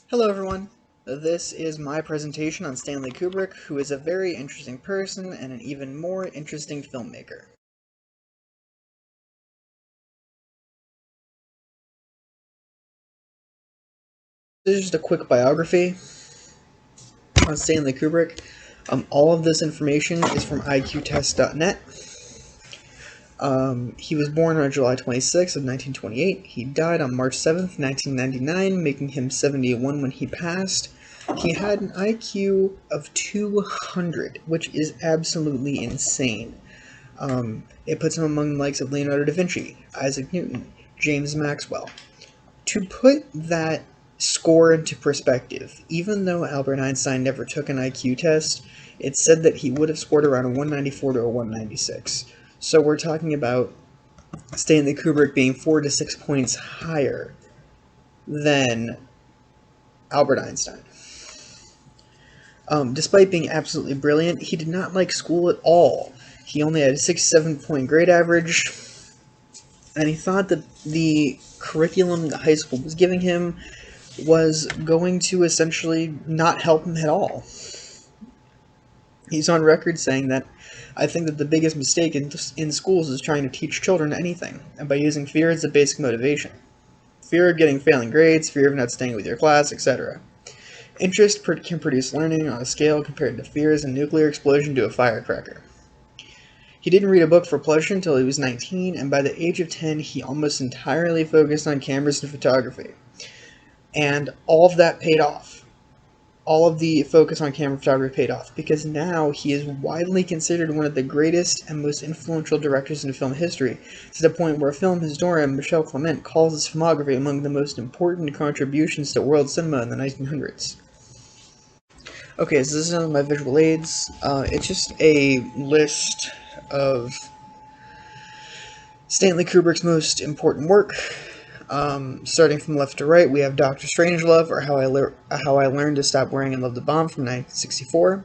Hello everyone. This is my presentation on Stanley Kubrick, who is a very interesting person and an even more interesting filmmaker. This is just a quick biography on Stanley Kubrick. All of this information is from IQtest.net. He was born on July 26th of 1928. He died on March 7th, 1999, making him 71 when he passed. He had an IQ of 200, which is absolutely insane. It puts him among the likes of Leonardo da Vinci, Isaac Newton, James Maxwell. To put that score into perspective, even though Albert Einstein never took an IQ test, it's said that he would have scored around a 194 to a 196. So we're talking about Stanley Kubrick being 4 to 6 points higher than Albert Einstein. Despite being absolutely brilliant, he did not like school at all. He only had a 67-point grade average, and he thought that the curriculum the high school was giving him was going to essentially not help him at all. He's on record saying that, "I think that the biggest mistake in schools is trying to teach children anything, and by using fear as the basic motivation. Fear of getting failing grades, fear of not staying with your class, etc. Interest can produce learning on a scale compared to fear as a nuclear explosion to a firecracker." He didn't read a book for pleasure until he was 19, and by the age of 10, he almost entirely focused on cameras and photography. And all of that paid off. All of the focus on camera photography paid off, because now he is widely considered one of the greatest and most influential directors in film history, to the point where film historian Michel Clement calls his filmography among the most important contributions to world cinema in the 1900s. Okay, so this is one of my visual aids. It's just a list of Stanley Kubrick's most important work. Starting from left to right, we have Dr. Strangelove, or How I Learned to Stop Worrying and Love the Bomb from 1964,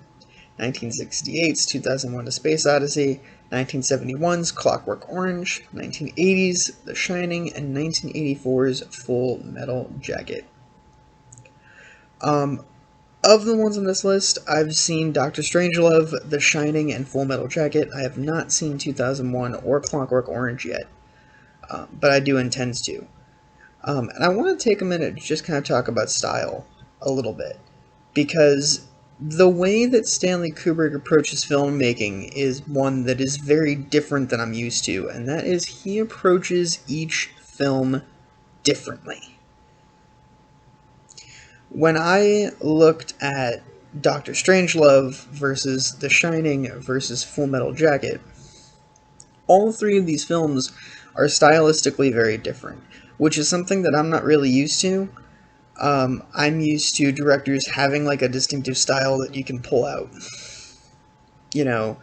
1968's 2001: A Space Odyssey, 1971's Clockwork Orange, 1980's The Shining, and 1984's Full Metal Jacket. Of the ones on this list, I've seen Dr. Strangelove, The Shining, and Full Metal Jacket. I have not seen 2001 or Clockwork Orange yet, but I do intend to. And I want to take a minute to just kind of talk about style a little bit, because the way that Stanley Kubrick approaches filmmaking is one that is very different than I'm used to, and that is he approaches each film differently. When I looked at Doctor Strangelove versus The Shining versus Full Metal Jacket, all three of these films are stylistically very different, which is something that I'm not really used to. I'm used to directors having like a distinctive style that you can pull out. You know,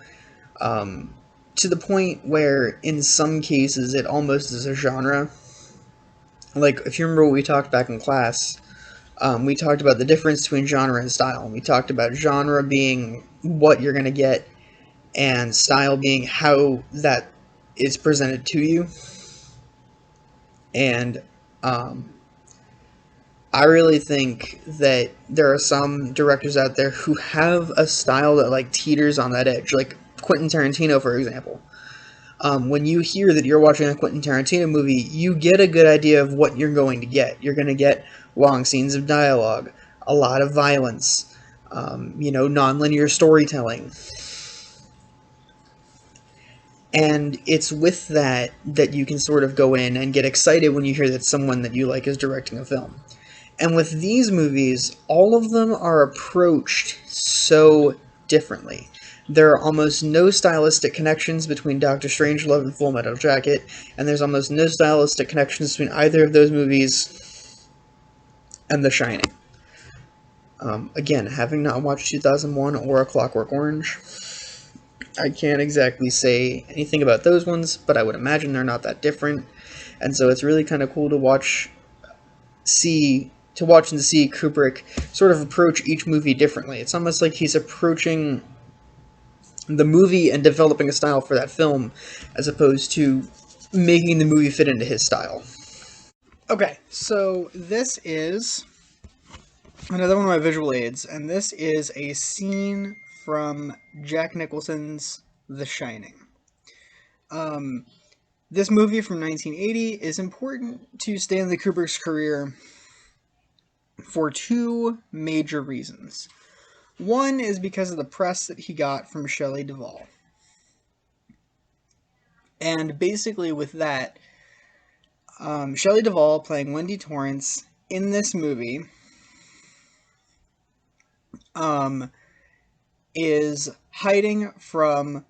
to the point where in some cases it almost is a genre. Like, if you remember what we talked back in class, we talked about the difference between genre and style. We talked about genre being what you're going to get, and style being how that is presented to you. And I really think that there are some directors out there who have a style that like teeters on that edge, like Quentin Tarantino, for example. When you hear that you're watching a Quentin Tarantino movie, you get a good idea of what you're going to get. You're going to get long scenes of dialogue, a lot of violence, nonlinear storytelling. And it's with that that you can sort of go in and get excited when you hear that someone that you like is directing a film. And with these movies, all of them are approached so differently. There are almost no stylistic connections between Doctor Strangelove and Full Metal Jacket, and there's almost no stylistic connections between either of those movies and The Shining. Again, having not watched 2001 or A Clockwork Orange, I can't exactly say anything about those ones, but I would imagine they're not that different, and so it's really kind of cool to watch and see Kubrick sort of approach each movie differently. It's almost like he's approaching the movie and developing a style for that film, as opposed to making the movie fit into his style. Okay, so this is another one of my visual aids, and this is a scene from Jack Nicholson's The Shining. Um, this movie from 1980 is important to Stanley Kubrick's career for two major reasons. One is because of the press that he got from Shelley Duvall. And basically, with that, Shelley Duvall playing Wendy Torrance in this movie is hiding from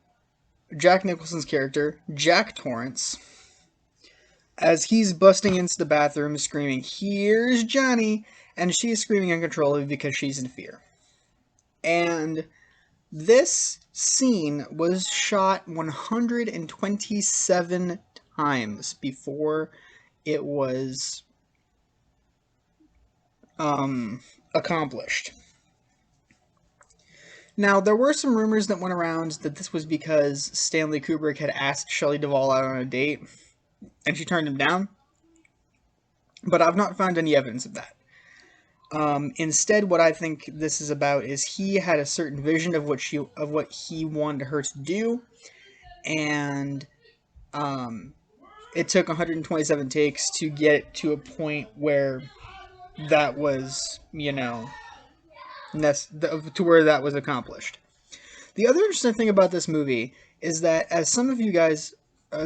Jack Nicholson's character, Jack Torrance, as he's busting into the bathroom screaming, "Here's Johnny!" And she's screaming uncontrollably because she's in fear. And this scene was shot 127 times before it was accomplished. Now, there were some rumors that went around that this was because Stanley Kubrick had asked Shelley Duvall out on a date, and she turned him down. But I've not found any evidence of that. Instead, what I think this is about is he had a certain vision of what he wanted her to do, and it took 127 takes to get it to a point where that was, to where that was accomplished. The other interesting thing about this movie is that, as some of you guys,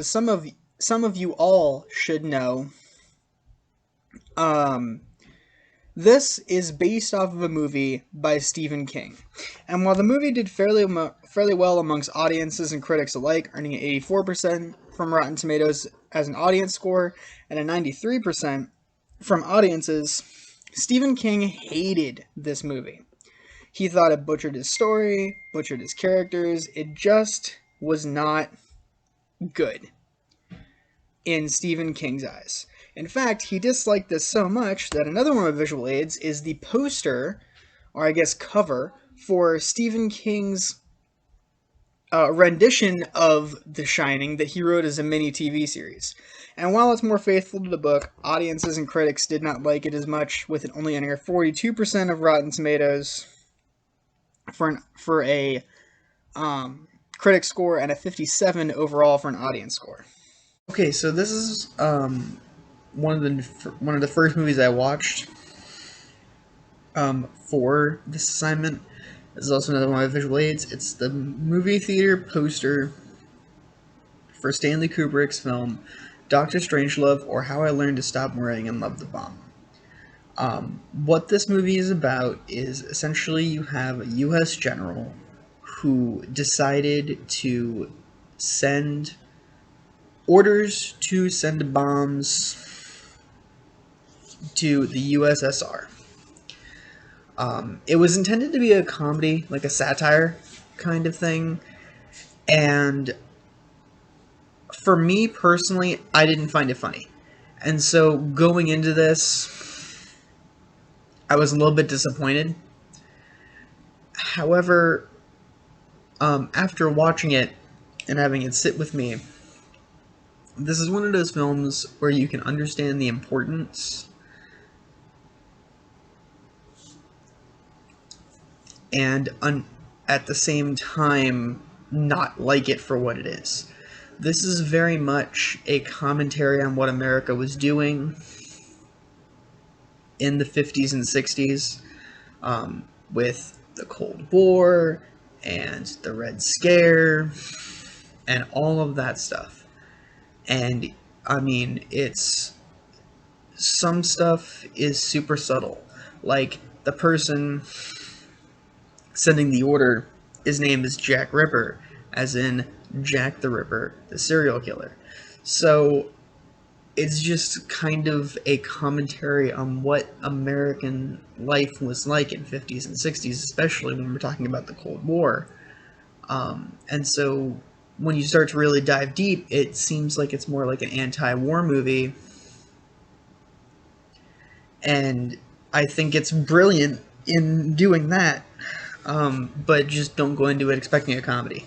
some of you all should know, this is based off of a movie by Stephen King. And while the movie did fairly well amongst audiences and critics alike, earning an 84% from Rotten Tomatoes as an audience score and a 93% from audiences, Stephen King hated this movie. He thought it butchered his story, butchered his characters. It just was not good in Stephen King's eyes. In fact, he disliked this so much that another one of my visual aids is the poster, or I guess cover, for Stephen King's rendition of The Shining that he wrote as a mini TV series. And while it's more faithful to the book, audiences and critics did not like it as much, with it only earning a 42% of Rotten Tomatoes for a critic score and a 57 overall for an audience score. Okay, so this is one of the first movies I watched for this assignment. This is also another one of my visual aids. It's the movie theater poster for Stanley Kubrick's film Dr. Strangelove, or How I Learned to Stop Worrying and Love the Bomb. What this movie is about is essentially you have a U.S. general who decided to send orders to send bombs to the USSR. It was intended to be a comedy, like a satire kind of thing, and for me personally, I didn't find it funny. And so going into this, I was a little bit disappointed. However, after watching it and having it sit with me, this is one of those films where you can understand the importance and at the same time not like it for what it is. This is very much a commentary on what America was doing in the 50s and 60s, with the Cold War and the Red Scare and all of that stuff. And I mean, some stuff is super subtle. Like, the person sending the order, his name is Jack Ripper, as in Jack the Ripper, the serial killer. So it's just kind of a commentary on what American life was like in 50s and 60s, especially when we're talking about the Cold War. And so when you start to really dive deep, it seems like it's more like an anti-war movie. And I think it's brilliant in doing that. But just don't go into it expecting a comedy.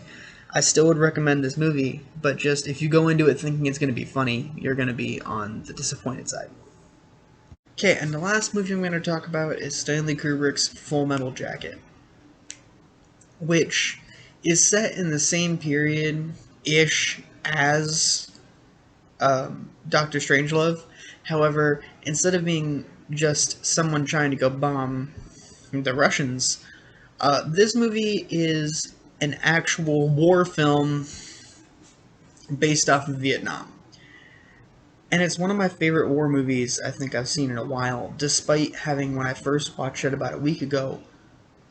I still would recommend this movie, but just if you go into it thinking it's going to be funny, you're going to be on the disappointed side. Okay, and the last movie I'm going to talk about is Stanley Kubrick's Full Metal Jacket, which is set in the same period ish as Doctor Strangelove. However, instead of being just someone trying to go bomb the Russians, this movie is an actual war film based off of Vietnam. And it's one of my favorite war movies I think I've seen in a while, despite having, when I first watched it about a week ago,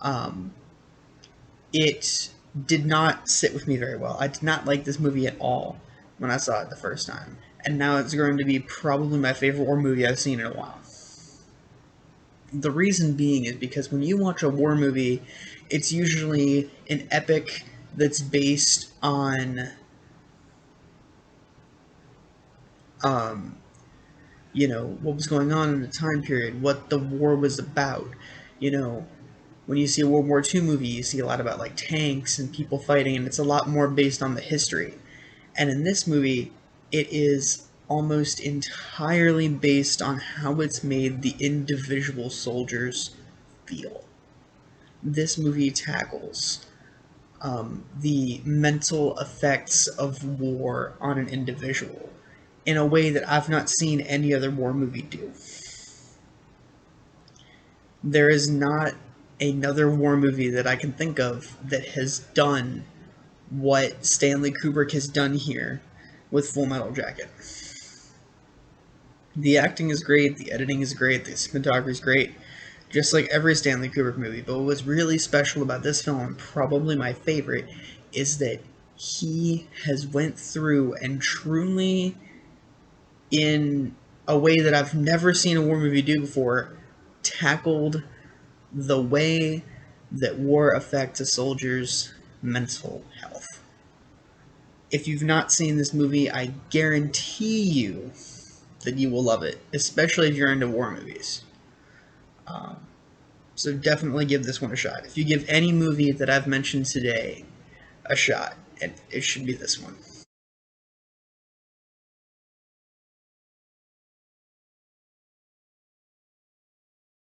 um, it did not sit with me very well. I did not like this movie at all when I saw it the first time. And now it's going to be probably my favorite war movie I've seen in a while. The reason being is because when you watch a war movie, it's usually an epic that's based on, um, what was going on in the time period, what the war was about. You know, when you see a World War II movie, you see a lot about like tanks and people fighting, and it's a lot more based on the history. And in this movie, it is almost entirely based on how it's made the individual soldiers feel. This movie tackles the mental effects of war on an individual in a way that I've not seen any other war movie do. There is not another war movie that I can think of that has done what Stanley Kubrick has done here with Full Metal Jacket. The acting is great, the editing is great, the cinematography is great, just like every Stanley Kubrick movie. But what was really special about this film, and probably my favorite, is that he has went through and truly, in a way that I've never seen a war movie do before, tackled the way that war affects a soldier's mental health. If you've not seen this movie, I guarantee you that you will love it, especially if you're into war movies. Um, so definitely give this one a shot. If you give any movie that I've mentioned today a shot, it should be this one.